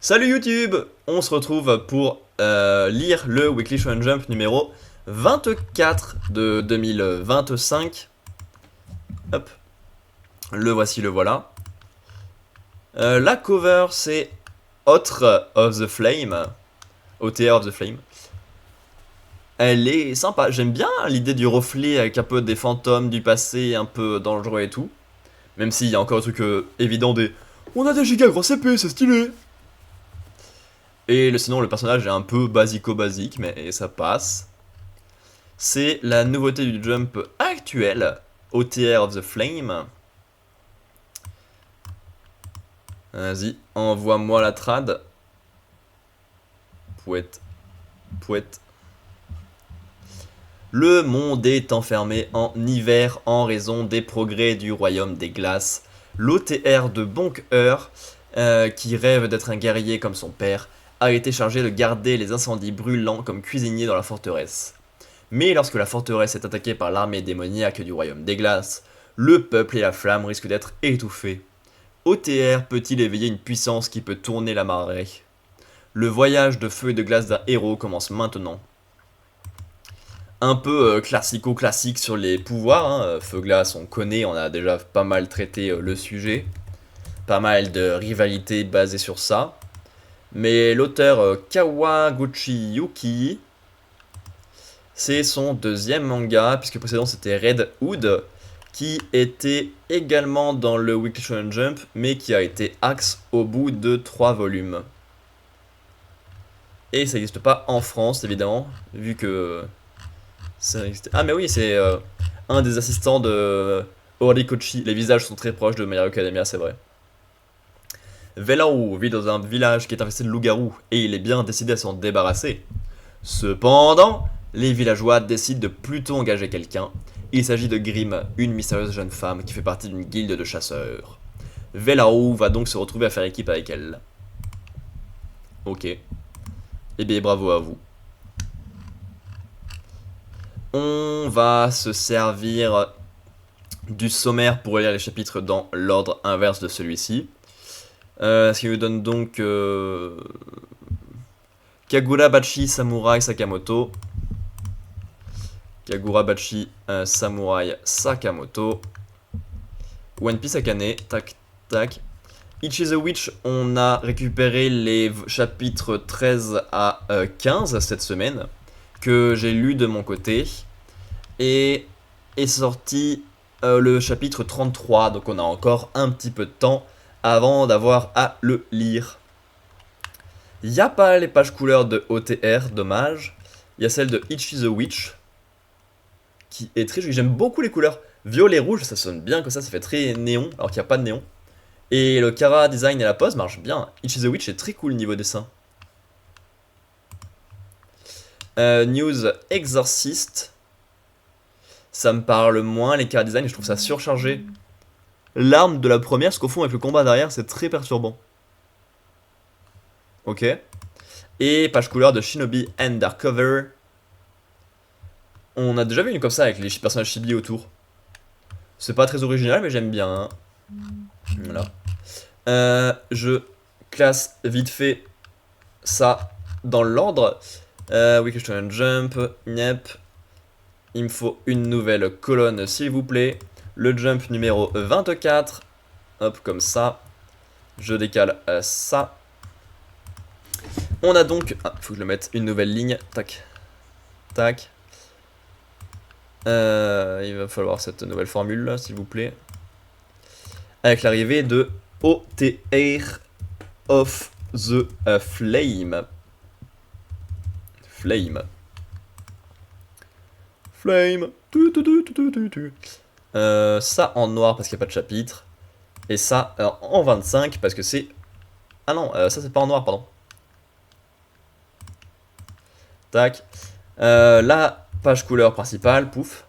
Salut YouTube! On se retrouve pour lire le Weekly Shonen Jump numéro 24 de 2025. Hop, le voici, le voilà. La cover c'est Autre of the Flame, OTR of the Flame. Elle est sympa, j'aime bien l'idée du reflet avec un peu des fantômes du passé, un peu dangereux et tout. Même s'il y a encore un truc évident des on a des giga gros CP, c'est stylé! Et sinon, le personnage est un peu basico-basique, mais ça passe. C'est la nouveauté du jump actuel, OTR of the Flame. Vas-y, envoie-moi la trad. Pouette, pouette. Le monde est enfermé en hiver en raison des progrès du royaume des glaces. L'OTR de Bonk-Heur, qui rêve d'être un guerrier comme son père, a été chargé de garder les incendies brûlants comme cuisinier dans la forteresse. Mais lorsque la forteresse est attaquée par l'armée démoniaque du royaume des glaces, le peuple et la flamme risquent d'être étouffés. OTR peut-il éveiller une puissance qui peut tourner la marée? Le voyage de feu et de glace d'un héros commence maintenant. Un peu classico-classique sur les pouvoirs, hein. Feu-glace on connaît, on a déjà pas mal traité le sujet. Pas mal de rivalités basées sur ça. Mais l'auteur Kawaguchi Yuki, c'est son deuxième manga, puisque précédemment c'était Red Hood, qui était également dans le Weekly Shonen Jump, mais qui a été axe au bout de 3 volumes. Et ça n'existe pas en France, évidemment, vu que... Ah mais oui, c'est un des assistants de Horikoshi. Les visages sont très proches de My Hero Academia, c'est vrai. Velao vit dans un village qui est infesté de loups-garous, et il est bien décidé à s'en débarrasser. Cependant, les villageois décident de plutôt engager quelqu'un. Il s'agit de Grim, une mystérieuse jeune femme qui fait partie d'une guilde de chasseurs. Velao va donc se retrouver à faire équipe avec elle. Ok. Eh bien, bravo à vous. On va se servir du sommaire pour lire les chapitres dans l'ordre inverse de celui-ci. Ce qui nous donne donc Kagurabachi Samurai Sakamoto. Kagurabachi Samurai Sakamoto. One Piece Akane, tac tac. Ichi the Witch, on a récupéré les chapitres 13 à 15 cette semaine, que j'ai lu de mon côté, et est sorti le chapitre 33, donc on a encore un petit peu de temps avant d'avoir à le lire. Il n'y a pas les pages couleurs de OTR, dommage. Il y a celle de Ichi the Witch, qui est très jolie. J'aime beaucoup les couleurs violet rouge, ça sonne bien comme ça fait très néon, alors qu'il n'y a pas de néon. Et le Kara design et la pose marchent bien. Ichi the Witch est très cool niveau dessin. News Exorcist. Ça me parle moins les Kara design, je trouve ça surchargé. L'arme de la première, ce qu'au fond avec le combat derrière, c'est très perturbant. Ok. Et page couleur de Shinobi Undercover. On a déjà vu une comme ça avec les personnages chibi autour. C'est pas très original, mais j'aime bien. Hein. Voilà. Je classe vite fait ça dans l'ordre. Weekly Shonen Jump, Yep. Il me faut une nouvelle colonne, s'il vous plaît. Le jump numéro 24. Hop, comme ça. Je décale ça. On a donc... Ah, faut que je le mette une nouvelle ligne. Tac. Tac. Il va falloir cette nouvelle formule là, s'il vous plaît. Avec l'arrivée de OTR of the Flame. Flame. Flame. Ça en noir parce qu'il n'y a pas de chapitre. Et ça en 25 parce que c'est... Ah non, ça c'est pas en noir, pardon. Tac. La page couleur principale, pouf.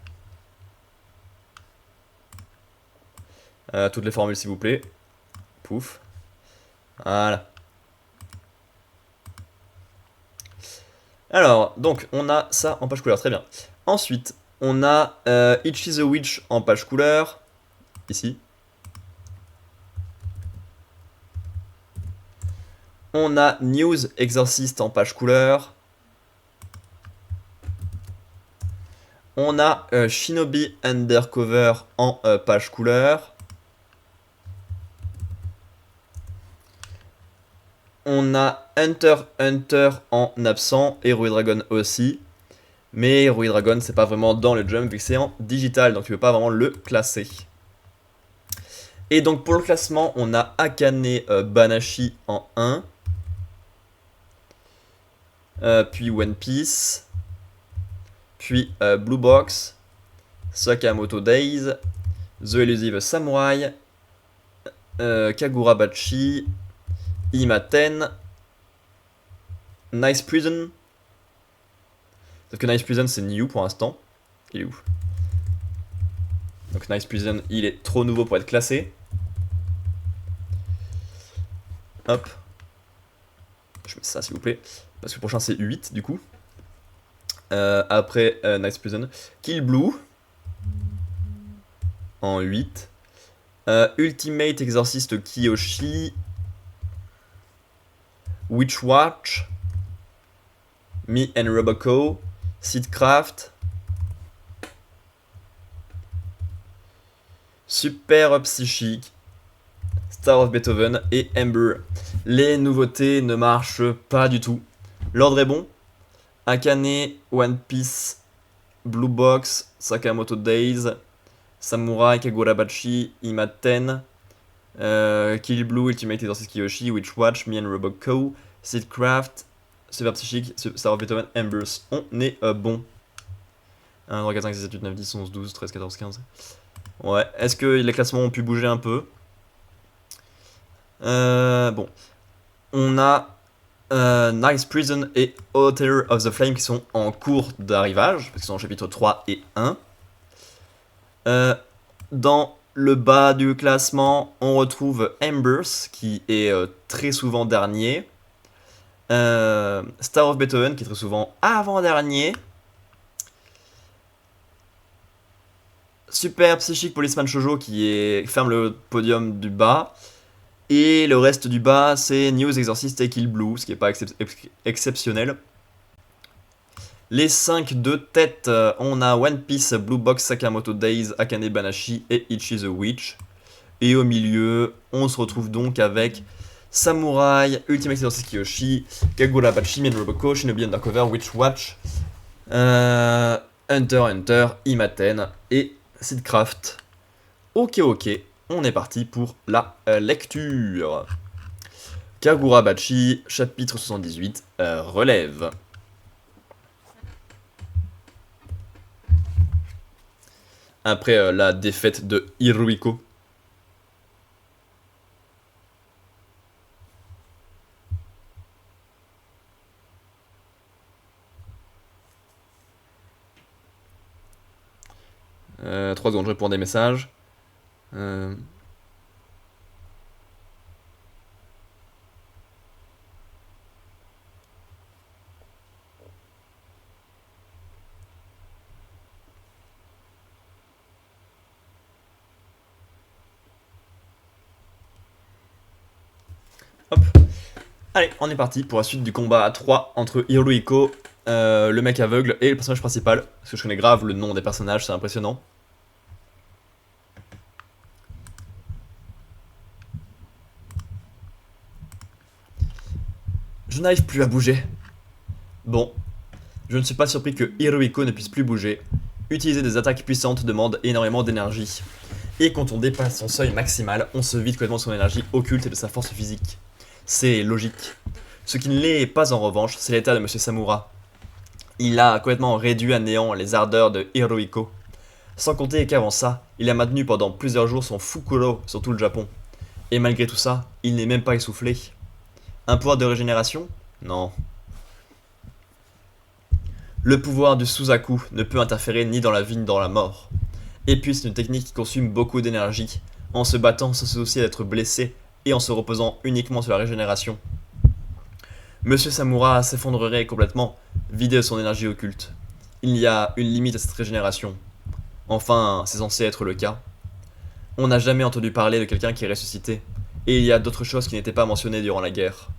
Toutes les formules s'il vous plaît. Pouf. Voilà. Alors, donc, on a ça en page couleur, très bien. Ensuite, on a Ichi the Witch en page couleur. Ici. On a News Exorcist en page couleur. On a Shinobi Undercover en page couleur. On a Hunter Hunter en absent et Ruby Dragon aussi. Mais Ruby Dragon, c'est pas vraiment dans le jump vu que c'est en digital, donc tu peux pas vraiment le classer. Et donc pour le classement, on a Akane Banashi en 1. Puis One Piece. Puis Blue Box. Sakamoto Days. The Elusive Samurai. Kagurabachi. Imaten. Nice Prison. Sauf que Nice Prison c'est new pour l'instant. Il est où? Donc Nice Prison il est trop nouveau pour être classé. Hop. Je mets ça s'il vous plaît. Parce que le prochain c'est 8 du coup. Après Nice Prison. Kill Blue. En 8. Ultimate Exorcist Kiyoshi. Witchwatch. Me and Roboko. Seedcraft. Super Psychique. Star of Beethoven et Ember. Les nouveautés ne marchent pas du tout. L'ordre est bon. Akane, One Piece, Blue Box, Sakamoto Days, Samurai, Kagurabachi, Imaten, Kill Blue, Ultimate Exorcist Kiyoshi, Witchwatch, Me and Roboko, Seedcraft, Super Psychique, Star of Beethoven, Embers. On est bon. 1, 3, 4, 5, 6, 7, 8, 9, 10, 11, 12, 13, 14, 15. Ouais, est-ce que les classements ont pu bouger un peu? Bon. On a Nice Prison et Author of the Flame qui sont en cours d'arrivage, parce qu'ils sont en chapitre 3 et 1. Dans le bas du classement, on retrouve Embers, qui est très souvent dernier. Star of Beethoven, qui est très souvent avant-dernier. Super Psychic Policeman Shoujo, qui ferme le podium du bas. Et le reste du bas, c'est News Exorcist et Kill Blue, ce qui n'est pas exceptionnel. Les 5 de tête, on a One Piece, Blue Box, Sakamoto Days, Akane Banashi et Ichi the Witch. Et au milieu, on se retrouve donc avec Samurai, Ultimate Exorcist Kiyoshi, Kagurabachi, Men Roboko, Shinobi Undercover, Witchwatch, Hunter Hunter, Imaten et Seedcraft. Ok. On est parti pour la lecture. Kagurabachi, chapitre 78, relève. Après la défaite de Hiruiko. « 3 secondes, je réponds à des messages. Hop. Allez, on est parti pour la suite du combat à 3 entre Hiruiko, le mec aveugle et le personnage principal. Parce que je connais grave le nom des personnages, c'est impressionnant. Je n'arrive plus à bouger. Bon, je ne suis pas surpris que Hiruiko ne puisse plus bouger. Utiliser des attaques puissantes demande énormément d'énergie. Et quand on dépasse son seuil maximal, on se vide complètement de son énergie occulte et de sa force physique. C'est logique. Ce qui ne l'est pas en revanche, c'est l'état de Monsieur Samura. Il a complètement réduit à néant les ardeurs de Hiruiko. Sans compter qu'avant ça, il a maintenu pendant plusieurs jours son Fukuro sur tout le Japon. Et malgré tout ça, il n'est même pas essoufflé. Un pouvoir de régénération? Non. Le pouvoir du Suzaku ne peut interférer ni dans la vie ni dans la mort. Et puis c'est une technique qui consomme beaucoup d'énergie, en se battant sans se soucier d'être blessé et en se reposant uniquement sur la régénération. Monsieur Samura s'effondrerait complètement, vidé de son énergie occulte. Il y a une limite à cette régénération. Enfin, c'est censé être le cas. On n'a jamais entendu parler de quelqu'un qui est ressuscité, et il y a d'autres choses qui n'étaient pas mentionnées durant la guerre.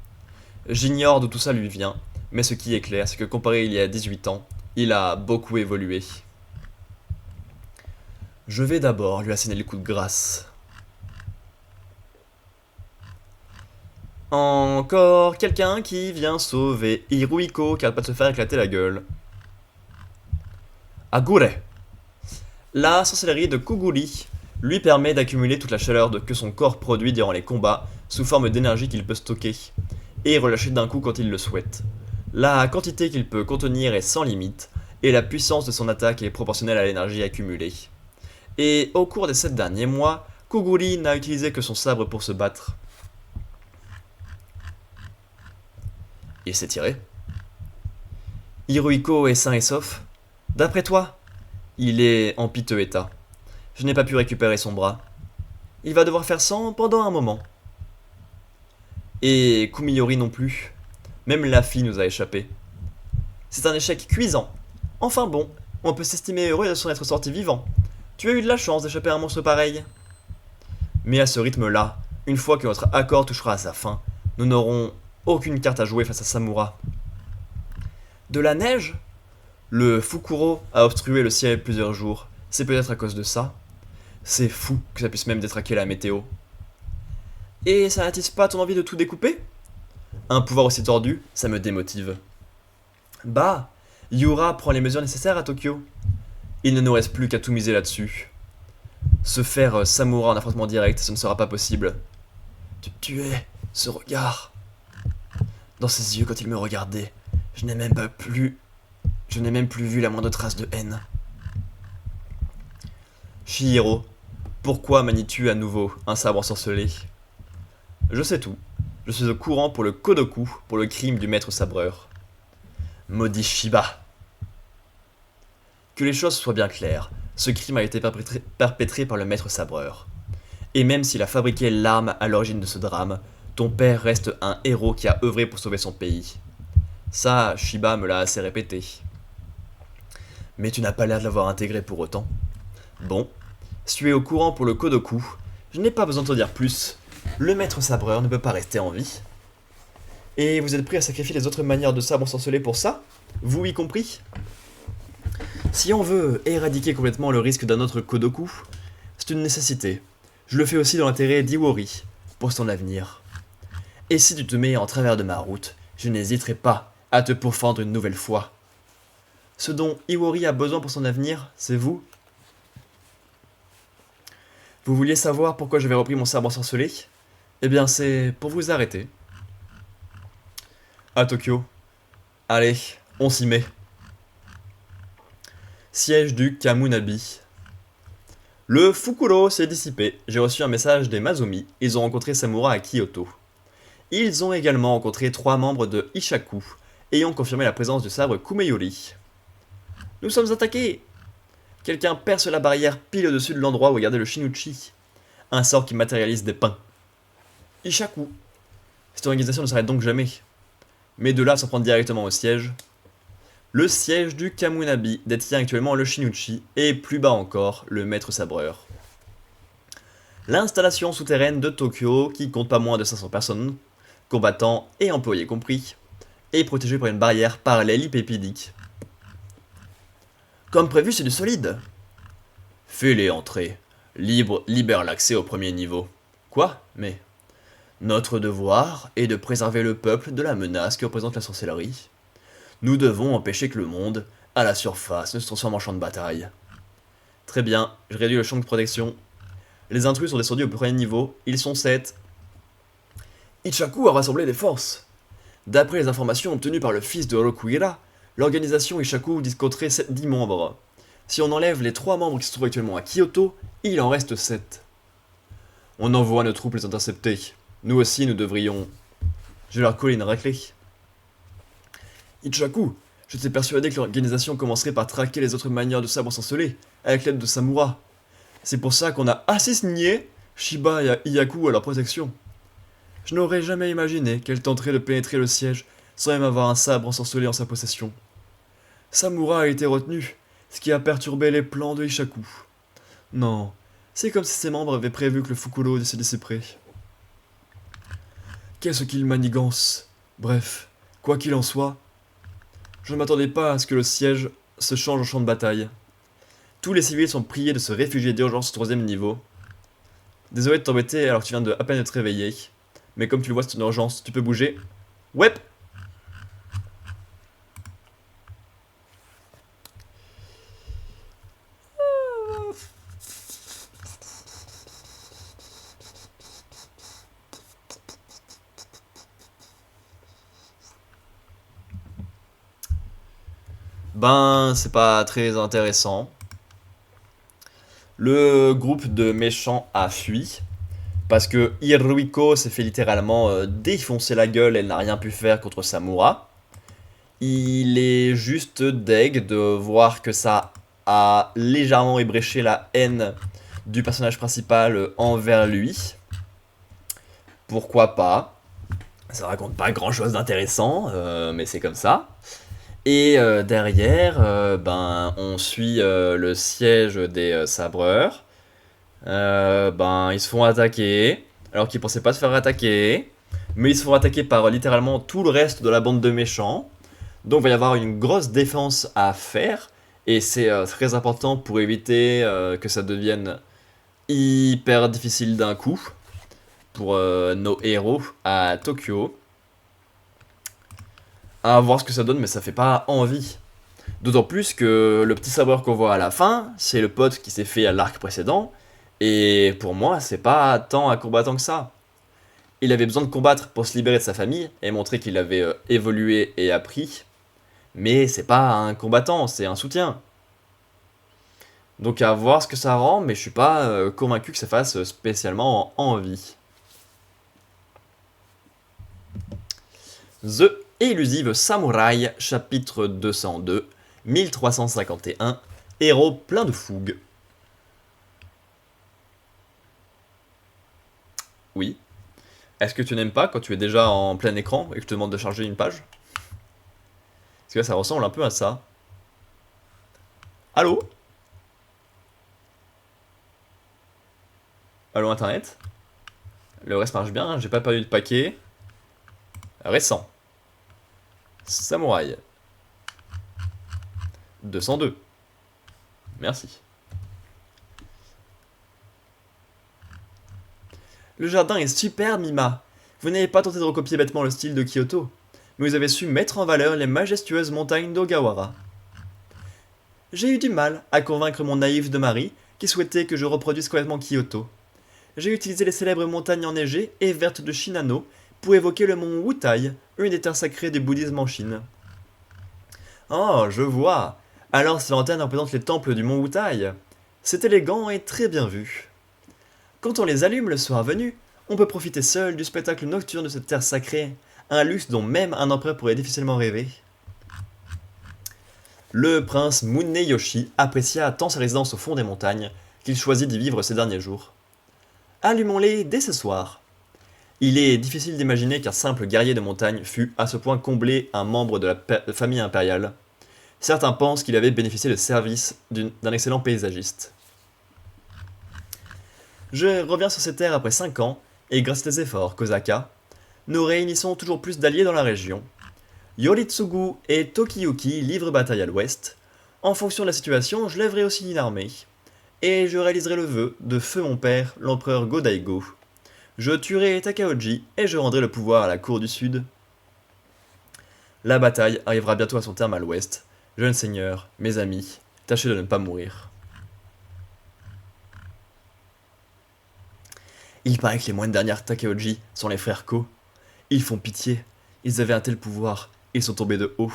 J'ignore d'où tout ça lui vient, mais ce qui est clair, c'est que comparé il y a 18 ans, il a beaucoup évolué. Je vais d'abord lui asséner le coup de grâce. Encore quelqu'un qui vient sauver Hiruiko qui arrête pas de se faire éclater la gueule. Agure. La sorcellerie de Kuguri lui permet d'accumuler toute la chaleur que son corps produit durant les combats sous forme d'énergie qu'il peut stocker et relâcher d'un coup quand il le souhaite. La quantité qu'il peut contenir est sans limite et la puissance de son attaque est proportionnelle à l'énergie accumulée. Et au cours des 7 derniers mois, Kuguri n'a utilisé que son sabre pour se battre. Il s'est tiré. Hiruiko est sain et sauf. D'après toi, il est en piteux état. Je n'ai pas pu récupérer son bras. Il va devoir faire sans pendant un moment. Et Kumiyori non plus. Même la fille nous a échappé. C'est un échec cuisant. Enfin bon, on peut s'estimer heureux de s'en être sorti vivant. Tu as eu de la chance d'échapper à un monstre pareil. Mais à ce rythme-là, une fois que notre accord touchera à sa fin, nous n'aurons aucune carte à jouer face à Samura. De la neige? Le Fukuro a obstrué le ciel plusieurs jours. C'est peut-être à cause de ça. C'est fou que ça puisse même détraquer la météo. Et ça n'attise pas ton envie de tout découper? Un pouvoir aussi tordu, ça me démotive. Bah, Yura prend les mesures nécessaires à Tokyo. Il ne nous reste plus qu'à tout miser là-dessus. Se faire Samura en affrontement direct, ce ne sera pas possible. Tu es ce regard. Dans ses yeux quand il me regardait, je n'ai même plus vu la moindre trace de haine. Chihiro, pourquoi manies-tu à nouveau un sabre ensorcelé? Je sais tout. Je suis au courant pour le Kodoku, pour le crime du maître sabreur. Maudit Shiba. Que les choses soient bien claires, ce crime a été perpétré par le maître sabreur. Et même s'il a fabriqué l'arme à l'origine de ce drame, ton père reste un héros qui a œuvré pour sauver son pays. Ça, Shiba me l'a assez répété. Mais tu n'as pas l'air de l'avoir intégré pour autant. Bon, si tu es au courant pour le Kodoku, je n'ai pas besoin de te dire plus. Le maître sabreur ne peut pas rester en vie. Et vous êtes prêt à sacrifier les autres manières de sabre ensorcelé pour ça? Vous y compris? Si on veut éradiquer complètement le risque d'un autre Kodoku, c'est une nécessité. Je le fais aussi dans l'intérêt d'Iwori, pour son avenir. Et si tu te mets en travers de ma route, je n'hésiterai pas à te pourfendre une nouvelle fois. Ce dont Iwori a besoin pour son avenir, c'est vous. Vous vouliez savoir pourquoi j'avais repris mon sabre ensorcelé? Eh bien c'est pour vous arrêter. À Tokyo. Allez, on s'y met. Siège du Kamunabi. Le Fukuro s'est dissipé. J'ai reçu un message des Mazumi. Ils ont rencontré Samura à Kyoto. Ils ont également rencontré 3 membres de Ishaku et ont confirmé la présence du sabre Kumeyori. Nous sommes attaqués! Quelqu'un perce la barrière pile au-dessus de l'endroit où regardait le Shinuchi. Un sort qui matérialise des pains. Ishaku. Cette organisation ne s'arrête donc jamais. Mais de là à s'en prendre directement au siège. Le siège du Kamunabi détient actuellement le Shinuchi et plus bas encore le maître sabreur. L'installation souterraine de Tokyo, qui compte pas moins de 500 personnes, combattants et employés compris, est protégée par une barrière parallélépipédique. Comme prévu, c'est du solide. Fais-les entrer. Libère l'accès au premier niveau. Quoi? Mais... Notre devoir est de préserver le peuple de la menace que représente la sorcellerie. Nous devons empêcher que le monde, à la surface, ne se transforme en champ de bataille. Très bien, je réduis le champ de protection. Les intrus sont descendus au premier niveau, ils sont 7. Ichaku a rassemblé des forces. D'après les informations obtenues par le fils de Orokugira, l'organisation Ishaku compterait 10 membres. Si on enlève les 3 membres qui se trouvent actuellement à Kyoto, il en reste 7. On envoie nos troupes les intercepter. Nous aussi, nous devrions... Je leur colle une raclée. Ichaku, j'étais persuadé que l'organisation commencerait par traquer les autres manières de sabre ensorcelé, avec l'aide de Samura. C'est pour ça qu'on a assigné Shiba et Iyaku à leur protection. Je n'aurais jamais imaginé qu'elle tenterait de pénétrer le siège sans même avoir un sabre ensorcelé en sa possession. Samura a été retenu, ce qui a perturbé les plans de Ishaku. Non, c'est comme si ses membres avaient prévu que le Fukuro se dissiperait. Qu'est-ce qu'il manigance? Bref, quoi qu'il en soit, je ne m'attendais pas à ce que le siège se change en champ de bataille. Tous les civils sont priés de se réfugier d'urgence au troisième niveau. Désolé de t'embêter alors que tu viens de à peine de te réveiller. Mais comme tu le vois, c'est une urgence, tu peux bouger. Ouais. Ben, c'est pas très intéressant. Le groupe de méchants a fui. Parce que Hiruiko s'est fait littéralement défoncer la gueule, elle n'a rien pu faire contre Samura. Il est juste deg de voir que ça a légèrement ébréché la haine du personnage principal envers lui. Pourquoi pas? Ça raconte pas grand chose d'intéressant, mais c'est comme ça. Et derrière, ben, on suit le siège des sabreurs. Ben, ils se font attaquer, alors qu'ils pensaient pas se faire attaquer. Mais ils se font attaquer par littéralement tout le reste de la bande de méchants. Donc il va y avoir une grosse défense à faire. Et c'est très important pour éviter que ça devienne hyper difficile d'un coup. Pour nos héros à Tokyo. À voir ce que ça donne, mais ça fait pas envie. D'autant plus que le petit sabreur qu'on voit à la fin, c'est le pote qui s'est fait à l'arc précédent. Et pour moi, c'est pas tant un combattant que ça. Il avait besoin de combattre pour se libérer de sa famille et montrer qu'il avait évolué et appris. Mais c'est pas un combattant, c'est un soutien. Donc à voir ce que ça rend, mais je suis pas convaincu que ça fasse spécialement envie. The Elusive Samurai, chapitre 202, 1351, héros plein de fougue. Oui. Est-ce que tu n'aimes pas quand tu es déjà en plein écran et que je te demande de charger une page? Parce que là, ça ressemble un peu à ça. Allô? Allô Internet? Le reste marche bien, j'ai pas perdu de paquet. Récent. Samouraï. 202. Merci. Le jardin est super, Mima. Vous n'avez pas tenté de recopier bêtement le style de Kyoto, mais vous avez su mettre en valeur les majestueuses montagnes d'Ogawara. J'ai eu du mal à convaincre mon naïf de mari qui souhaitait que je reproduise complètement Kyoto. J'ai utilisé les célèbres montagnes enneigées et vertes de Shinano pour évoquer le mont Wutai, une des terres sacrées du bouddhisme en Chine. Oh, je vois. Alors ces lanternes représentent les temples du mont Wutai. C'est élégant et très bien vu. Quand on les allume le soir venu, on peut profiter seul du spectacle nocturne de cette terre sacrée, un luxe dont même un empereur pourrait difficilement rêver. Le prince Muneyoshi apprécia tant sa résidence au fond des montagnes qu'il choisit d'y vivre ces derniers jours. Allumons-les dès ce soir. Il est difficile d'imaginer qu'un simple guerrier de montagne fût à ce point comblé un membre de la famille impériale. Certains pensent qu'il avait bénéficié de services d'un excellent paysagiste. Je reviens sur ces terres après 5 ans, et grâce à tes efforts, Kosaka, nous réunissons toujours plus d'alliés dans la région. Yoritsugu et Tokiyuki livrent bataille à l'ouest. En fonction de la situation, je lèverai aussi une armée. Et je réaliserai le vœu de feu mon père, l'empereur Go-Daigo. Je tuerai Takaoji et je rendrai le pouvoir à la cour du sud. La bataille arrivera bientôt à son terme à l'ouest. Jeunes seigneurs, mes amis, tâchez de ne pas mourir. Il paraît que les moines dernières Takaoji sont les frères Ko. Ils font pitié. Ils avaient un tel pouvoir. Ils sont tombés de haut.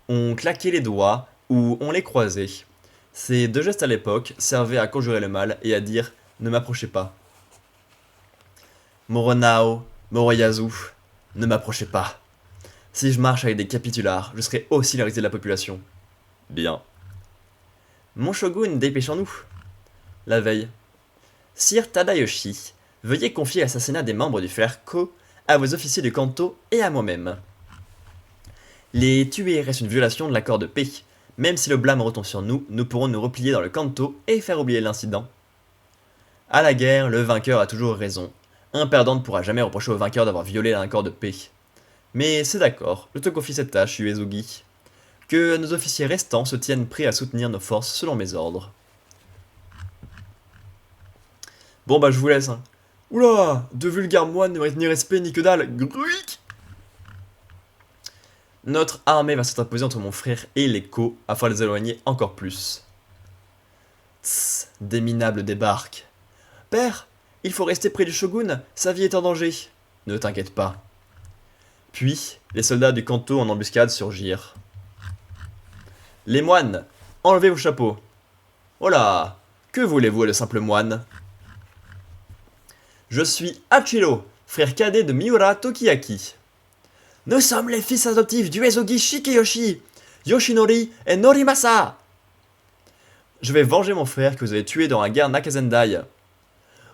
On claquait les doigts ou on les croisait. Ces deux gestes à l'époque servaient à conjurer le mal et à dire « Ne m'approchez pas ». Moronao, Moroyazu, ne m'approchez pas. Si je marche avec des capitulars, je serai aussi la risée de la population. Bien. Mon shogun, dépêchons-nous. La veille. Sire Tadayoshi, veuillez confier l'assassinat des membres du frère Ko à vos officiers du Kanto et à moi-même. Les tuer reste une violation de l'accord de paix. Même si le blâme retombe sur nous, nous pourrons nous replier dans le Kanto et faire oublier l'incident. À la guerre, le vainqueur a toujours raison. Un perdant ne pourra jamais reprocher au vainqueur d'avoir violé un accord de paix. Mais c'est d'accord, je te confie cette tâche, Uesugi. Que nos officiers restants se tiennent prêts à soutenir nos forces selon mes ordres. Bon bah je vous laisse. Hein. Oula, de vulgaires moines ne méritent ni respect ni que dalle. Gruik. Notre armée va s'interposer entre mon frère et les Ko afin de les éloigner encore plus. Tss, des minables débarquent. Père, il faut rester près du shogun, sa vie est en danger. Ne t'inquiète pas. Puis, les soldats du Kanto en embuscade surgirent. Les moines, enlevez vos chapeaux. Oh là, que voulez-vous, le simple moine? Je suis Hachiro, frère cadet de Miura Tokiyaki. Nous sommes les fils adoptifs du Uesugi Shikiyoshi, Yoshinori et Norimasa. Je vais venger mon frère que vous avez tué dans la guerre Nakazendai.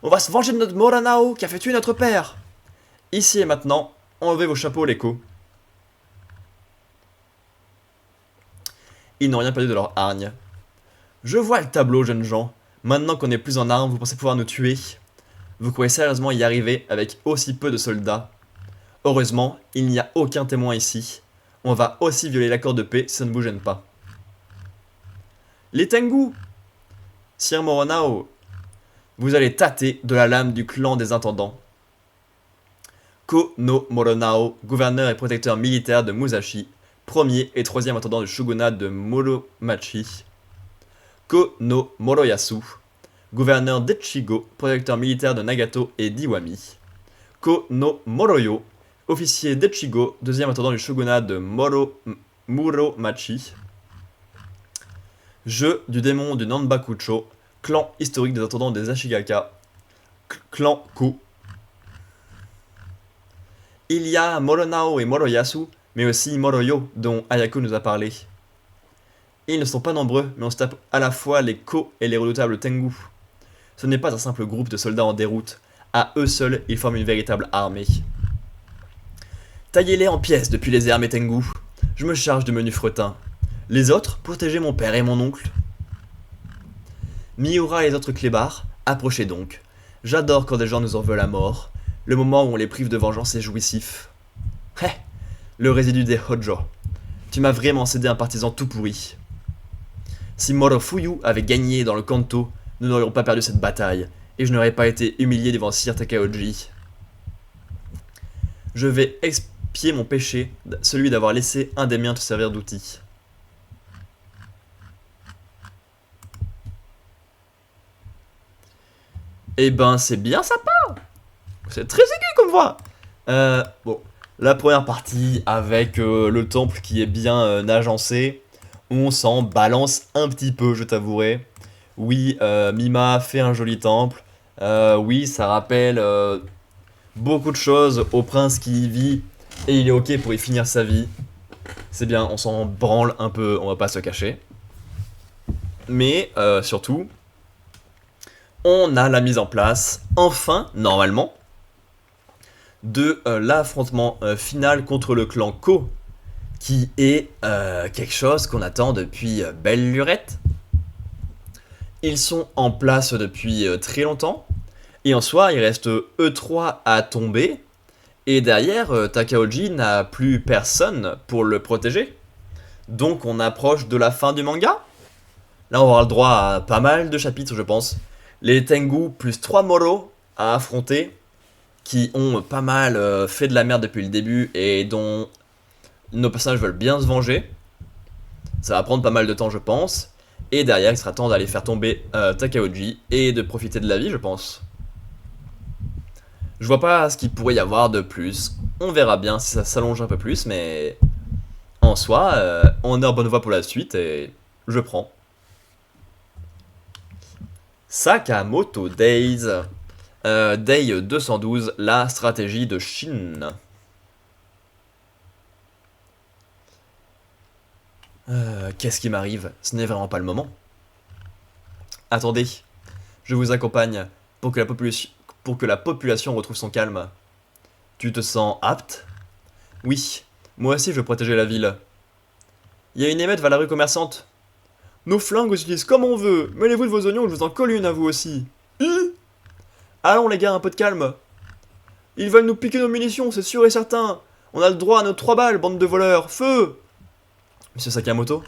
On va se venger de notre Moranao qui a fait tuer notre père. Ici et maintenant, enlevez vos chapeaux, les Ko. Ils n'ont rien perdu de leur hargne. Je vois le tableau, jeunes gens. Maintenant qu'on n'est plus en armes, vous pensez pouvoir nous tuer? Vous croyez sérieusement y arriver avec aussi peu de soldats? Heureusement, il n'y a aucun témoin ici. On va aussi violer l'accord de paix si ça ne vous gêne pas. Les Tengu! Sir Moronao, vous allez tâter de la lame du clan des intendants. Ko no Moronao, gouverneur et protecteur militaire de Musashi, premier et troisième intendant du shogunat de Muromachi. Ko no Moroyasu, gouverneur d'Echigo, protecteur militaire de Nagato et d'Iwami. Ko no Moroyo, officier d'Echigo, deuxième intendant du shogunat de Muromachi. Jeu du démon du Nanbakucho, clan historique des intendants des Ashigaka. Clan Ko. Il y a Moronao et Moroyasu, mais aussi Moroyo, dont Ayako nous a parlé. Ils ne sont pas nombreux, mais on se tape à la fois les Ko et les redoutables Tengu. Ce n'est pas un simple groupe de soldats en déroute. À eux seuls, ils forment une véritable armée. Taillez-les en pièces depuis les airs, mes Tengu. Je me charge de menus fretins. Les autres, protégez mon père et mon oncle. Miura et les autres clébards, approchez donc. J'adore quand des gens nous en veulent à mort. Le moment où on les prive de vengeance est jouissif. Hé, le résidu des Hojo. Tu m'as vraiment cédé un partisan tout pourri. Si Morofuyu avait gagné dans le Kanto, nous n'aurions pas perdu cette bataille, et je n'aurais pas été humilié devant Sir Takaoji. Je vais expier mon péché, celui d'avoir laissé un des miens te servir d'outil. Eh ben, c'est bien sympa. C'est très aigu comme voix. Bon, la première partie avec le temple qui est bien agencé, on s'en balance un petit peu, je t'avouerai. Oui, Mima fait un joli temple. Oui, ça rappelle beaucoup de choses au prince qui y vit et il est ok pour y finir sa vie. C'est bien, on s'en branle un peu, on va pas se cacher. Mais surtout, on a la mise en place, enfin, normalement, de l'affrontement final contre le clan Ko, qui est quelque chose qu'on attend depuis belle lurette. Ils sont en place depuis très longtemps, et en soi, il reste eux trois à tomber, et derrière, Takaoji n'a plus personne pour le protéger. Donc on approche de la fin du manga. Là, on aura le droit à pas mal de chapitres, je pense. Les Tengu plus 3 Moro à affronter, qui ont pas mal fait de la merde depuis le début et dont nos personnages veulent bien se venger. Ça va prendre pas mal de temps, je pense. Et derrière, il sera temps d'aller faire tomber Takaoji et de profiter de la vie, je pense. Je vois pas ce qu'il pourrait y avoir de plus. On verra bien si ça s'allonge un peu plus, mais en soi, on est en bonne voie pour la suite et je prends. Sakamoto Days. Day 212, la stratégie de Shin. Qu'est-ce qui m'arrive? Ce n'est vraiment pas le moment. Attendez, je vous accompagne pour que la population retrouve son calme. Tu te sens apte? Oui, moi aussi je veux protéger la ville. Il y a une émeute vers la rue commerçante. Nos flingues on s'utilise comme on veut. Mêlez-vous de vos oignons, je vous en colle une à vous aussi. Allons les gars, un peu de calme. Ils veulent nous piquer nos munitions, c'est sûr et certain. On a le droit à nos 3 balles, bande de voleurs. Feu! Monsieur Sakamoto?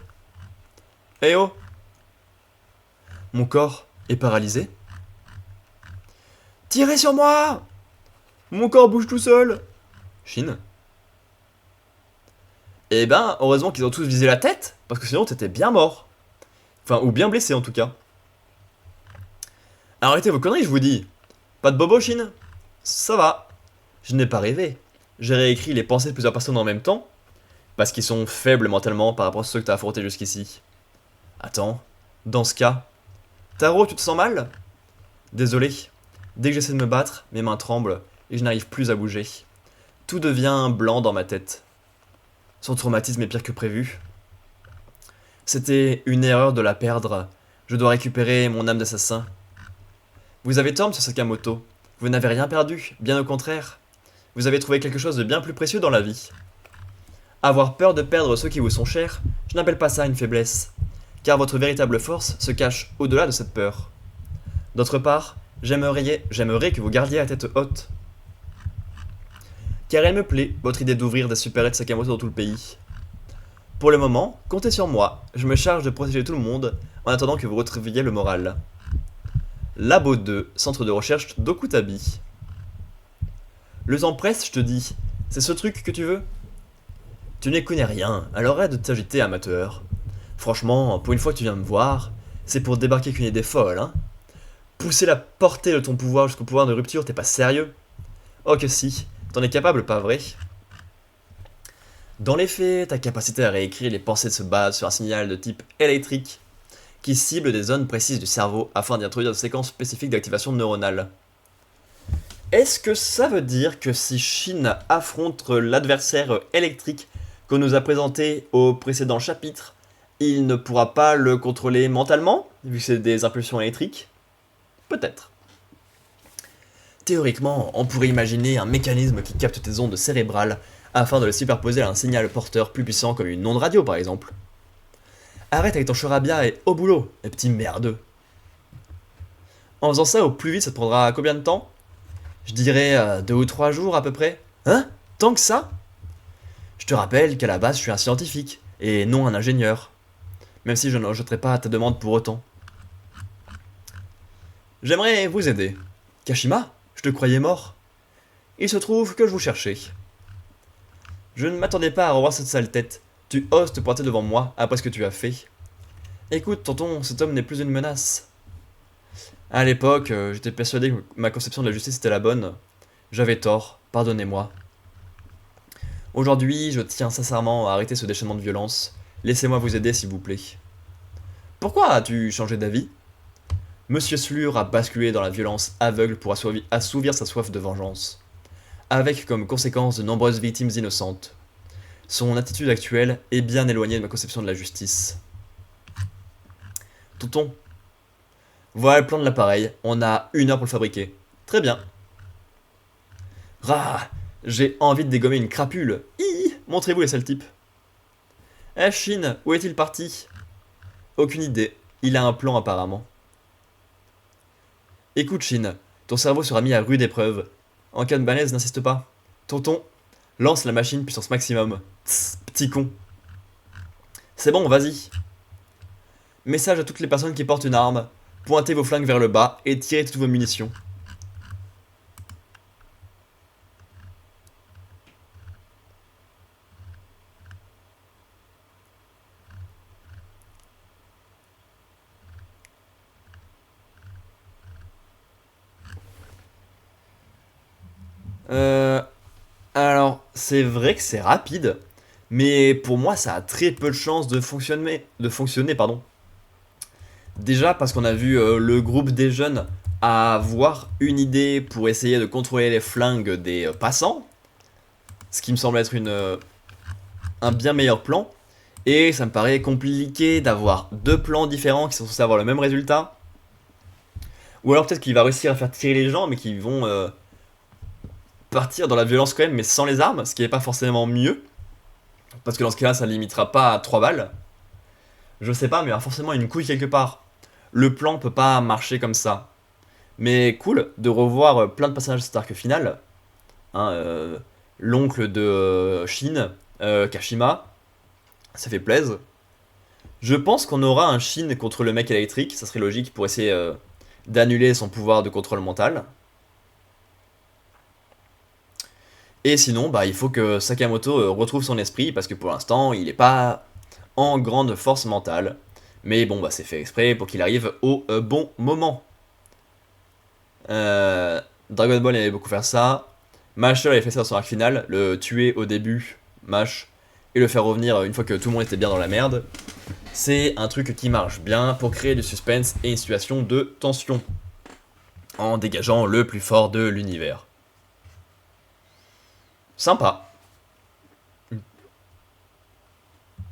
Eh oh! Mon corps est paralysé. Tirez sur moi! Mon corps bouge tout seul. Shin? Eh ben, heureusement qu'ils ont tous visé la tête, parce que sinon t'étais bien mort. Enfin, ou bien blessé en tout cas. Arrêtez vos conneries, je vous dis. Pas de bobo, Shin? Ça va. Je n'ai pas rêvé. J'ai réécrit les pensées de plusieurs personnes en même temps, parce qu'ils sont faibles mentalement par rapport à ceux que t'as affrontés jusqu'ici. Attends, dans ce cas... Taro, tu te sens mal? Désolé. Dès que j'essaie de me battre, mes mains tremblent, et je n'arrive plus à bouger. Tout devient blanc dans ma tête. Son traumatisme est pire que prévu. C'était une erreur de la perdre. Je dois récupérer mon âme d'assassin. Vous avez tort, monsieur Sakamoto. Vous n'avez rien perdu, bien au contraire. Vous avez trouvé quelque chose de bien plus précieux dans la vie. Avoir peur de perdre ceux qui vous sont chers, je n'appelle pas ça une faiblesse, car votre véritable force se cache au-delà de cette peur. D'autre part, j'aimerais que vous gardiez la tête haute. Car elle me plaît, votre idée d'ouvrir des supérettes Sakamoto dans tout le pays. Pour le moment, comptez sur moi, je me charge de protéger tout le monde, en attendant que vous retrouviez le moral. Labo 2, centre de recherche d'Okutabi. Le temps presse, je te dis. C'est ce truc que tu veux? Tu n'y connais rien, alors arrête de t'agiter, amateur. Franchement, pour une fois que tu viens me voir, c'est pour débarquer qu'une idée folle, hein? Pousser la portée de ton pouvoir jusqu'au pouvoir de rupture, t'es pas sérieux? Oh que si, t'en es capable, pas vrai? Dans les faits, ta capacité à réécrire les pensées se base sur un signal de type électrique qui cible des zones précises du cerveau afin d'y introduire des séquences spécifiques d'activation neuronale. Est-ce que ça veut dire que si Shin affronte l'adversaire électrique qu'on nous a présenté au précédent chapitre, il ne pourra pas le contrôler mentalement, vu que c'est des impulsions électriques? Peut-être. Théoriquement, on pourrait imaginer un mécanisme qui capte tes ondes cérébrales afin de le superposer à un signal porteur plus puissant comme une onde radio par exemple. Arrête avec ton charabia et au boulot, les petits merdeux. En faisant ça au plus vite, ça te prendra combien de temps? Je dirais 2 ou 3 jours à peu près. Hein? Tant que ça? Je te rappelle qu'à la base je suis un scientifique, et non un ingénieur. Même si je ne rejetterai pas ta demande pour autant. J'aimerais vous aider. Kashima, je te croyais mort. Il se trouve que je vous cherchais. Je ne m'attendais pas à revoir cette sale tête. Tu oses te pointer devant moi après ce que tu as fait. Écoute, tonton, cet homme n'est plus une menace. À l'époque, j'étais persuadé que ma conception de la justice était la bonne. J'avais tort, pardonnez-moi. Aujourd'hui, je tiens sincèrement à arrêter ce déchaînement de violence. Laissez-moi vous aider, s'il vous plaît. Pourquoi as-tu changé d'avis? Monsieur Slur a basculé dans la violence aveugle pour assouvir sa soif de vengeance, avec comme conséquence de nombreuses victimes innocentes. Son attitude actuelle est bien éloignée de ma conception de la justice. Tonton, voilà le plan de l'appareil, on a 1 heure pour le fabriquer. Très bien. Rah, j'ai envie de dégommer une crapule. Montrez-vous les sales types. Eh Shin, où est-il parti? Aucune idée, il a un plan apparemment. Écoute Shin, ton cerveau sera mis à rude épreuve. En cas de malaise, n'insiste pas. Tonton, lance la machine puissance maximum. Tss, petit con. C'est bon, vas-y. Message à toutes les personnes qui portent une arme. Pointez vos flingues vers le bas et tirez toutes vos munitions. Alors, c'est vrai que c'est rapide, mais pour moi, ça a très peu de chances de fonctionner, pardon. Déjà parce qu'on a vu le groupe des jeunes avoir une idée pour essayer de contrôler les flingues des passants, ce qui me semble être un bien meilleur plan, et ça me paraît compliqué d'avoir 2 plans différents qui sont censés avoir le même résultat, ou alors peut-être qu'il va réussir à faire tirer les gens, mais qui vont partir dans la violence quand même, mais sans les armes, ce qui n'est pas forcément mieux, parce que dans ce cas-là, ça limitera pas à 3 balles. Je sais pas, mais il y a forcément une couille quelque part. Le plan peut pas marcher comme ça. Mais cool de revoir plein de personnages de cet arc final. Hein, l'oncle de Shin, Kashima, ça fait plaisir. Je pense qu'on aura un Shin contre le mec électrique, ça serait logique pour essayer d'annuler son pouvoir de contrôle mental. Et sinon, bah, il faut que Sakamoto retrouve son esprit, parce que pour l'instant, il n'est pas en grande force mentale. Mais bon, bah, c'est fait exprès pour qu'il arrive au bon moment. Dragon Ball aimait beaucoup faire ça. Mashle avait fait ça dans son arc final, le tuer au début, Mash, et le faire revenir une fois que tout le monde était bien dans la merde. C'est un truc qui marche bien pour créer du suspense et une situation de tension, en dégageant le plus fort de l'univers. Sympa.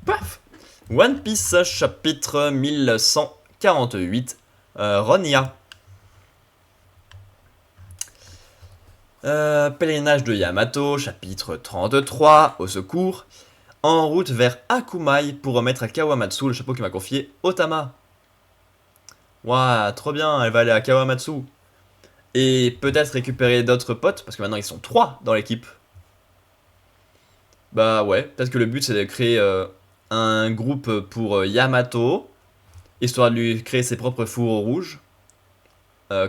Paf. One Piece chapitre 1148, Ronya. Pèlerinage de Yamato, chapitre 33, au secours. En route vers Akumai pour remettre à Kawamatsu le chapeau que m'a confié Otama. Waouh, trop bien, elle va aller à Kawamatsu. Et peut-être récupérer d'autres potes, parce que maintenant ils sont 3 dans l'équipe. Bah ouais, peut-être que le but c'est de créer un groupe pour Yamato, histoire de lui créer ses propres fourreaux rouges,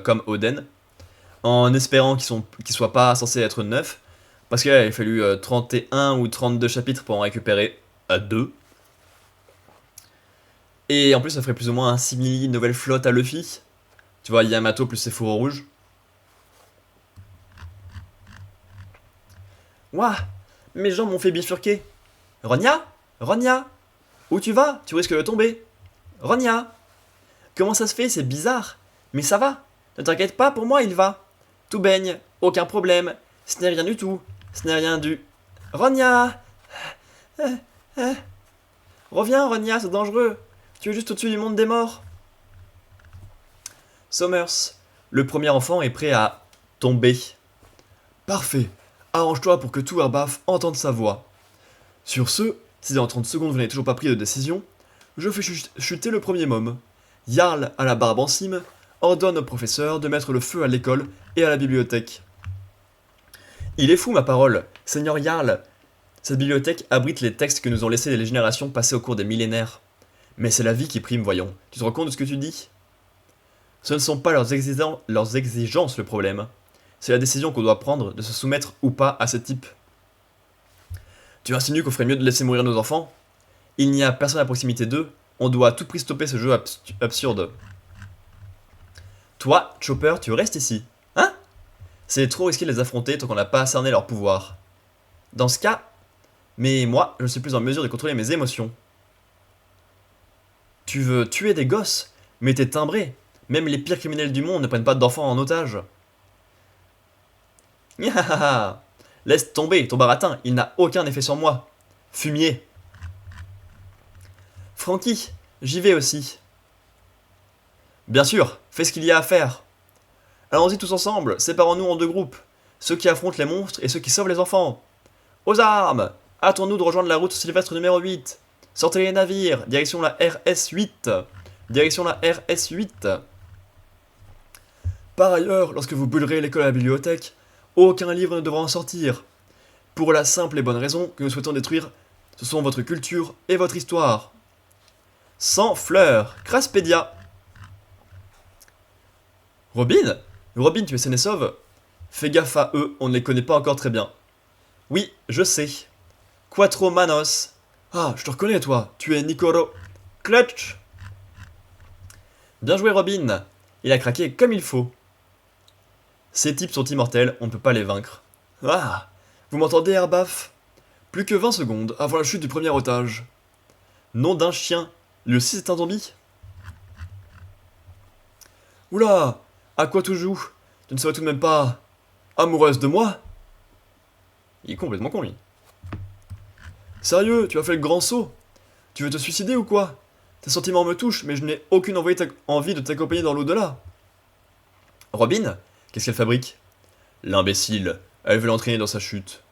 comme Oden, en espérant qu'ils soient pas censés être 9, parce qu'il a fallu 31 ou 32 chapitres pour en récupérer 2. Et en plus ça ferait plus ou moins un simili nouvelle flotte à Luffy. Tu vois, Yamato plus ses fourreaux rouges. Ouah, mes jambes m'ont fait bifurquer. Ronya, Ronya, où tu vas? Tu risques de tomber. Ronya, comment ça se fait? C'est bizarre. Mais ça va. Ne t'inquiète pas, pour moi il va. Tout baigne, aucun problème. Ce n'est rien du tout. Ce n'est rien du... Ronya, reviens Ronya, c'est dangereux. Tu es juste au-dessus du monde des morts. Somers, le premier enfant est prêt à tomber. Parfait. Arrange-toi pour que tout Erbaf entende sa voix. Sur ce, si dans 30 secondes vous n'avez toujours pas pris de décision, je fais chuter le premier môme. Jarl, à la barbe en cime, ordonne au professeur de mettre le feu à l'école et à la bibliothèque. Il est fou ma parole, Seigneur Jarl. Cette bibliothèque abrite les textes que nous ont laissés les générations passées au cours des millénaires. Mais c'est la vie qui prime, voyons. Tu te rends compte de ce que tu dis? Ce ne sont pas leurs exigences le problème. C'est la décision qu'on doit prendre de se soumettre ou pas à ce type. Tu insinues qu'on ferait mieux de laisser mourir nos enfants? Il n'y a personne à proximité d'eux, on doit à tout prix stopper ce jeu absurde. Toi, Chopper, tu restes ici. Hein? C'est trop risqué de les affronter tant qu'on n'a pas cerné leur pouvoir. Dans ce cas, mais moi, je suis plus en mesure de contrôler mes émotions. Tu veux tuer des gosses? Mais t'es timbré. Même les pires criminels du monde ne prennent pas d'enfants en otage. Laisse tomber ton baratin, il n'a aucun effet sur moi. Fumier. Francky, j'y vais aussi. Bien sûr, fais ce qu'il y a à faire. Allons-y tous ensemble, séparons-nous en 2 groupes. Ceux qui affrontent les monstres et ceux qui sauvent les enfants. Aux armes! Hâtons-nous de rejoindre la route sylvestre numéro 8. Sortez les navires, direction la RS8. Direction la RS8. Par ailleurs, lorsque vous brûlerez l'école à la bibliothèque, aucun livre ne devra en sortir. Pour la simple et bonne raison que nous souhaitons détruire, ce sont votre culture et votre histoire. Sans fleurs, Craspédia. Robin? Robin, tu es saine et sauve? Fais gaffe à eux, on ne les connaît pas encore très bien. Oui, je sais. Quattro Manos. Ah, je te reconnais toi, tu es Nicolo. Clutch. Bien joué Robin, il a craqué comme il faut. Ces types sont immortels, on ne peut pas les vaincre. Ah, vous m'entendez Erbaf? Plus que 20 secondes avant la chute du premier otage. Nom d'un chien, lui aussi c'est un zombie? Oula, à quoi tu joues? Tu ne serais tout de même pas amoureuse de moi? Il est complètement con lui. Sérieux, tu as fait le grand saut? Tu veux te suicider ou quoi? Tes sentiments me touchent, mais je n'ai aucune envie de t'accompagner dans l'au-delà. Robin? Qu'est-ce qu'elle fabrique? L'imbécile, elle veut l'entraîner dans sa chute.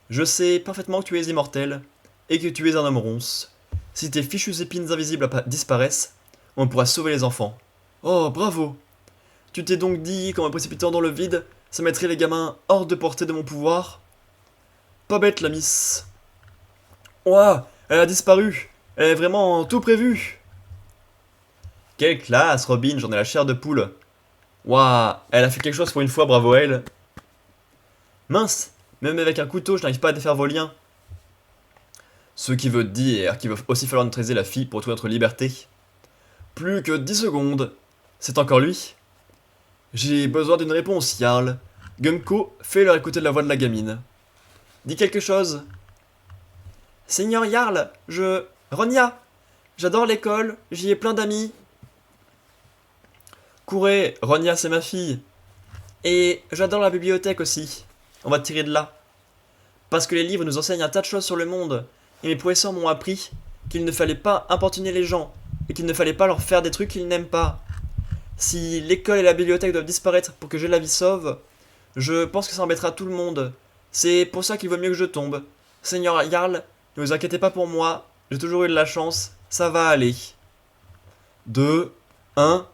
Je sais parfaitement que tu es immortel, et que tu es un homme ronce. Si tes fichues épines invisibles disparaissent, on pourra sauver les enfants. Oh, bravo! Tu t'es donc dit qu'en me précipitant dans le vide, ça mettrait les gamins hors de portée de mon pouvoir? Pas bête, la miss. Ouah, elle a disparu. Elle est vraiment tout prévu. Quelle classe, Robin, j'en ai la chair de poule. Ouah, elle a fait quelque chose pour une fois, bravo elle. Mince, même avec un couteau, je n'arrive pas à défaire vos liens. Ce qui veut dire qu'il va aussi falloir neutraliser la fille pour trouver notre liberté. Plus que 10 secondes. C'est encore lui? J'ai besoin d'une réponse, Jarl. Gunko, fais-leur écouter la voix de la gamine. Dis quelque chose. Seigneur Jarl, Ronia. J'adore l'école, j'y ai plein d'amis. Courez, Ronia c'est ma fille. Et j'adore la bibliothèque aussi. On va tirer de là. Parce que les livres nous enseignent un tas de choses sur le monde. Et mes professeurs m'ont appris qu'il ne fallait pas importuner les gens. Et qu'il ne fallait pas leur faire des trucs qu'ils n'aiment pas. Si l'école et la bibliothèque doivent disparaître pour que j'ai la vie sauve, je pense que ça embêtera tout le monde. C'est pour ça qu'il vaut mieux que je tombe. Seigneur Jarl, ne vous inquiétez pas pour moi. J'ai toujours eu de la chance. Ça va aller. 2, 1...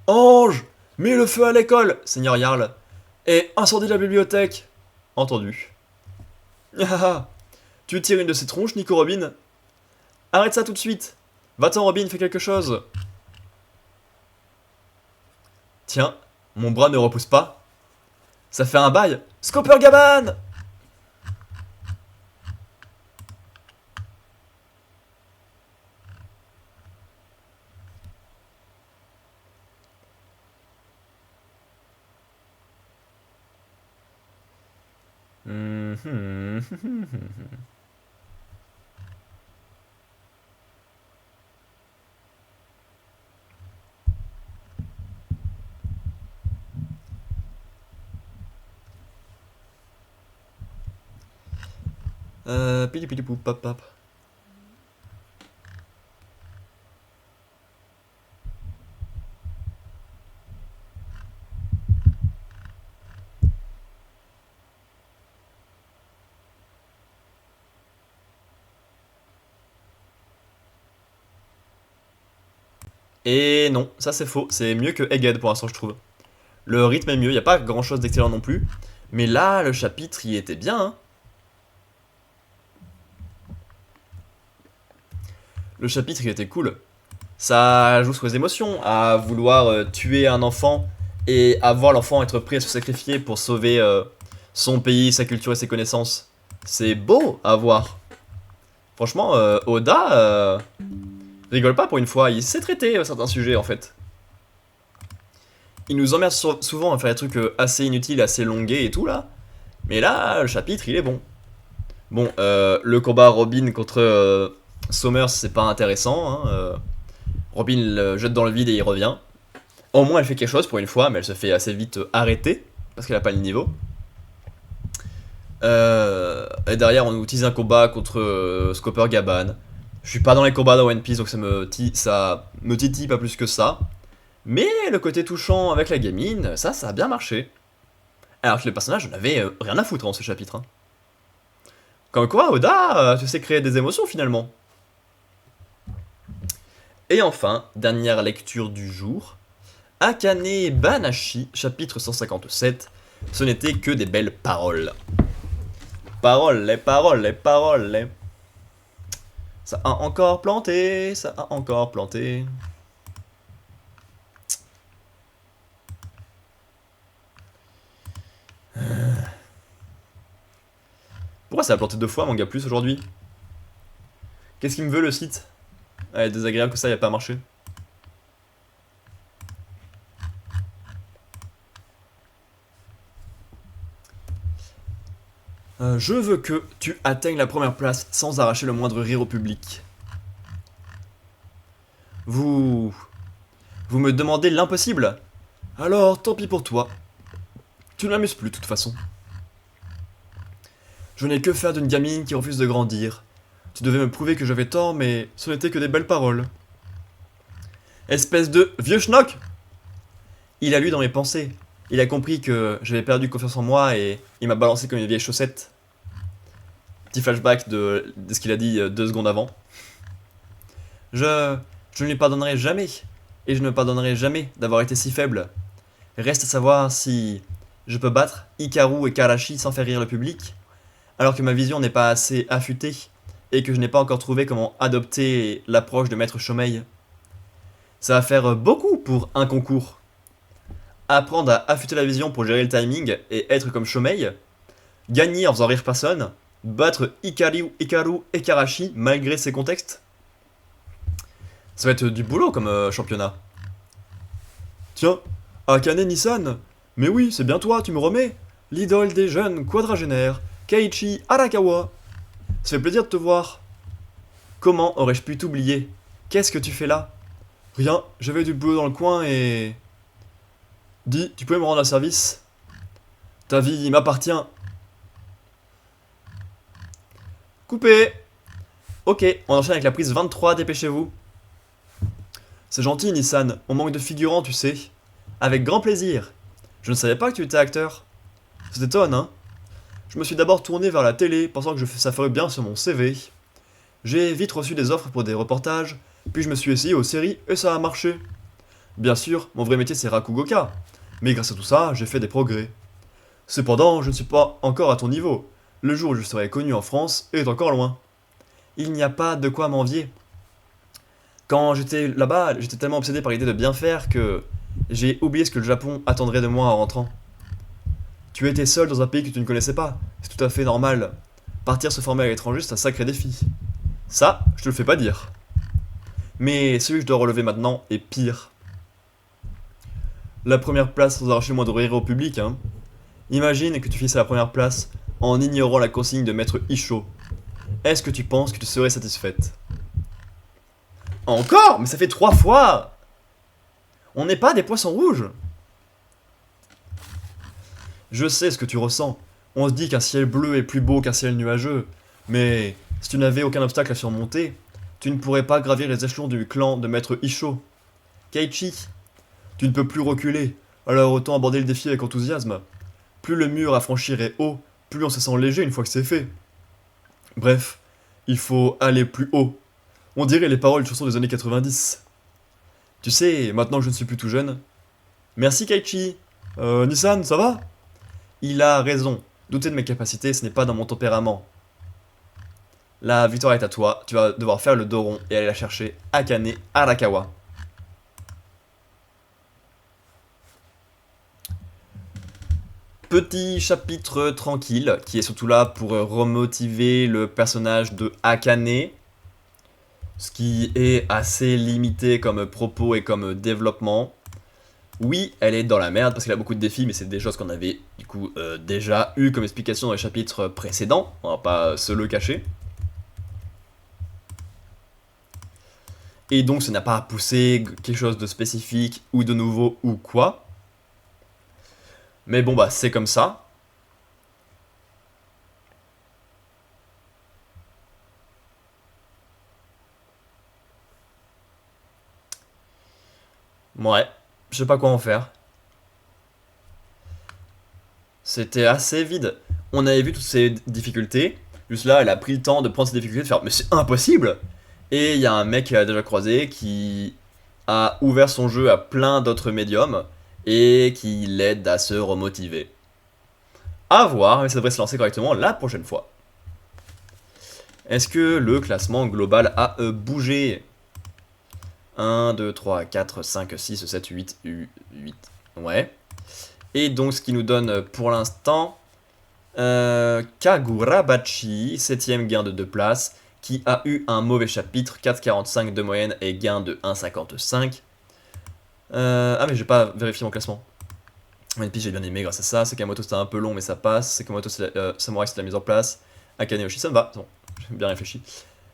Ange! Mets le feu à l'école, Seigneur Jarl. Et incendie la bibliothèque. Entendu. Ah, tu tires une de ces tronches, Nico Robin? Arrête ça tout de suite. Va-t'en, Robin, fais quelque chose. Tiens, mon bras ne repousse pas. Ça fait un bail. Scooper Gaban! Pili pili pou pap pap. Et non, ça c'est faux, c'est mieux que Egghead pour l'instant je trouve. Le rythme est mieux, il n'y a pas grand chose d'excellent non plus. Mais là, le chapitre, il était bien, hein. Le chapitre, il était cool. Ça joue sur les émotions, à vouloir tuer un enfant et à voir l'enfant être prêt à se sacrifier pour sauver son pays, sa culture et ses connaissances. C'est beau à voir. Franchement, Oda rigole pas pour une fois, il sait traiter certains sujets en fait. Il nous emmerde souvent à faire des trucs assez inutiles, assez longués et tout là. Mais là, le chapitre, il est bon. Bon, le combat Robin contre Sommers, c'est pas intéressant. Hein, Robin le jette dans le vide et il revient. Au moins, elle fait quelque chose pour une fois, mais elle se fait assez vite arrêter parce qu'elle a pas le niveau. Et derrière, on utilise un combat contre Scooper Gaban. Je suis pas dans les combats dans One Piece, donc ça me titille pas plus que ça. Mais le côté touchant avec la gamine, ça a bien marché. Alors que les personnages n'avaient rien à foutre dans ce chapitre. Hein. Comme quoi, Oda, tu sais créer des émotions finalement. Et enfin, dernière lecture du jour. Akane Banashi, chapitre 157. Ce n'était que des belles paroles. Paroles, les paroles, les paroles, les... Ça a encore planté, ça a encore planté. Pourquoi ça a planté 2 fois, Manga Plus, aujourd'hui? Qu'est-ce qu'il me veut, le site? Ouais, désagréable que ça, il a pas marché. Je veux que tu atteignes la première place sans arracher le moindre rire au public. Vous me demandez l'impossible? Alors, tant pis pour toi. Tu ne m'amuses plus, de toute façon. Je n'ai que faire d'une gamine qui refuse de grandir. Tu devais me prouver que j'avais tort, mais ce n'était que des belles paroles. Espèce de vieux schnock! Il a lu dans mes pensées. Il a compris que j'avais perdu confiance en moi et il m'a balancé comme une vieille chaussette. Petit flashback de ce qu'il a dit 2 secondes avant. Je ne lui pardonnerai jamais. et je ne me pardonnerai jamais d'avoir été si faible. Reste à savoir si je peux battre Hikaru et Karashi sans faire rire le public, alors que ma vision n'est pas assez affûtée et que je n'ai pas encore trouvé comment adopter l'approche de Maître Shomei. Ça va faire beaucoup pour un concours. Apprendre à affûter la vision pour gérer le timing et être comme Shomei, gagner en faisant rire personne, battre Hikaru et Karashi malgré ses contextes. Ça va être du boulot comme championnat. Tiens, Akane Nissan. Mais oui, c'est bien toi, tu me remets. L'idole des jeunes quadragénaires, Keiichi Arakawa. Ça fait plaisir de te voir. Comment aurais-je pu t'oublier? Qu'est-ce que tu fais là? Rien, j'avais du boulot dans le coin et... Dis, tu pouvais me rendre un service? Ta vie m'appartient. Coupé. Ok, on enchaîne avec la prise 23, dépêchez-vous. C'est gentil, Nissan, on manque de figurants, tu sais. Avec grand plaisir. Je ne savais pas que tu étais acteur. Ça t'étonne, hein? Je me suis d'abord tourné vers la télé, pensant que ça ferait bien sur mon CV. J'ai vite reçu des offres pour des reportages, puis je me suis essayé aux séries et ça a marché. Bien sûr, mon vrai métier c'est Rakugoka, mais grâce à tout ça, j'ai fait des progrès. Cependant, je ne suis pas encore à ton niveau. Le jour où je serai connu en France est encore loin. Il n'y a pas de quoi m'envier. Quand j'étais là-bas, j'étais tellement obsédé par l'idée de bien faire que j'ai oublié ce que le Japon attendrait de moi en rentrant. Tu étais seul dans un pays que tu ne connaissais pas, c'est tout à fait normal. Partir se former à l'étranger, c'est un sacré défi. Ça, je te le fais pas dire. Mais celui que je dois relever maintenant est pire. La première place sans arracher le moindre rire au public, hein. Imagine que tu finisses à la première place en ignorant la consigne de maître Isho. Est-ce que tu penses que tu serais satisfaite? Encore? Mais ça fait 3 fois! On n'est pas des poissons rouges! Je sais ce que tu ressens. On se dit qu'un ciel bleu est plus beau qu'un ciel nuageux. Mais si tu n'avais aucun obstacle à surmonter, tu ne pourrais pas gravir les échelons du clan de maître Isho. Keiichi, tu ne peux plus reculer, alors autant aborder le défi avec enthousiasme. Plus le mur à franchir est haut, plus on se sent léger une fois que c'est fait. Bref, il faut aller plus haut. On dirait les paroles de chansons des années 90. Tu sais, maintenant que je ne suis plus tout jeune. Merci Keiichi. Nissan, ça va? Il a raison. Douter de mes capacités, ce n'est pas dans mon tempérament. La victoire est à toi. Tu vas devoir faire le dos rond et aller la chercher. Akane Arakawa. Petit chapitre tranquille, qui est surtout là pour remotiver le personnage de Akane. Ce qui est assez limité comme propos et comme développement. Oui, elle est dans la merde parce qu'elle a beaucoup de défis, mais c'est des choses qu'on avait du coup déjà eu comme explication dans les chapitres précédents. On va pas se le cacher. Et donc, ça n'a pas poussé quelque chose de spécifique ou de nouveau ou quoi. Mais bon, bah, c'est comme ça. Ouais, je sais pas quoi en faire. C'était assez vide. On avait vu toutes ces difficultés. Juste là, elle a pris le temps de prendre ces difficultés, de faire mais c'est impossible! Et il y a un mec qui a déjà croisé qui a ouvert son jeu à plein d'autres médiums et qui l'aide à se remotiver. À voir, mais ça devrait se lancer correctement la prochaine fois. Est-ce que le classement global a bougé? 1, 2, 3, 4, 5, 6, 7, 8, 8. Ouais. Et donc ce qui nous donne pour l'instant Kagurabachi, 7ème gain de 2 places, qui a eu un mauvais chapitre, 4,45 de moyenne et gain de 1,55. Ah mais j'ai pas vérifié mon classement. One Piece j'ai bien aimé grâce à ça, Sakamoto c'était un peu long mais ça passe, Sakamoto Samurai c'est la mise en place, Akane Oshi ça me va, bon, j'ai bien réfléchi.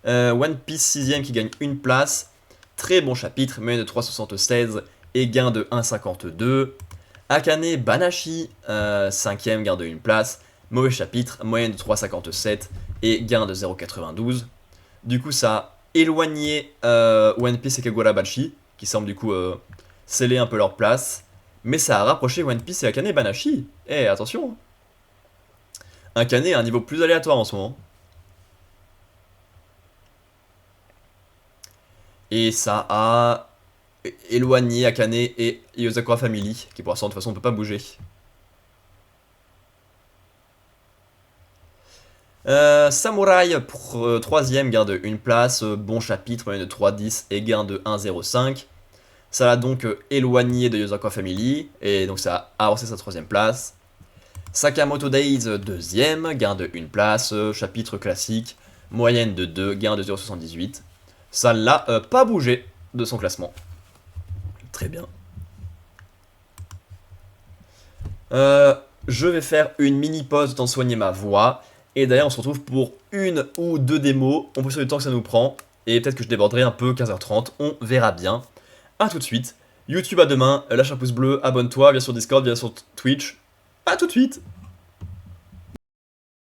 One Piece 6ème qui gagne une place, très bon chapitre, moyenne de 3,76 et gain de 1,52. Akane Banashi, 5ème, gain de 1 place, mauvais chapitre, moyenne de 3,57 et gain de 0,92. Du coup ça a éloigné One Piece et Kagurabachi, qui semblent du coup sceller un peu leur place, mais ça a rapproché One Piece et Akane Banashi. Eh attention, Akane a un niveau plus aléatoire en ce moment. Et ça a éloigné Akane et Yozakura Family, qui pour l'instant de toute façon ne peut pas bouger. Samouraï pour troisième, gain de 1 place, bon chapitre, moyenne de 3,10 et gain de 1,05. Ça l'a donc éloigné de Yozakura Family, et donc ça a avancé sa troisième place. Sakamoto Days, deuxième, gain de 1 place, chapitre classique, moyenne de 2, gain de 0,78. Ça l'a pas bougé de son classement. Très bien. Je vais faire une mini pause, le temps de soigner ma voix. Et d'ailleurs, on se retrouve pour 1 ou 2 démos. On peut sur le temps que ça nous prend. Et peut-être que je déborderai un peu, 15h30. On verra bien. A tout de suite. YouTube à demain. Lâche un pouce bleu, abonne-toi, viens sur Discord, viens sur Twitch. A tout de suite.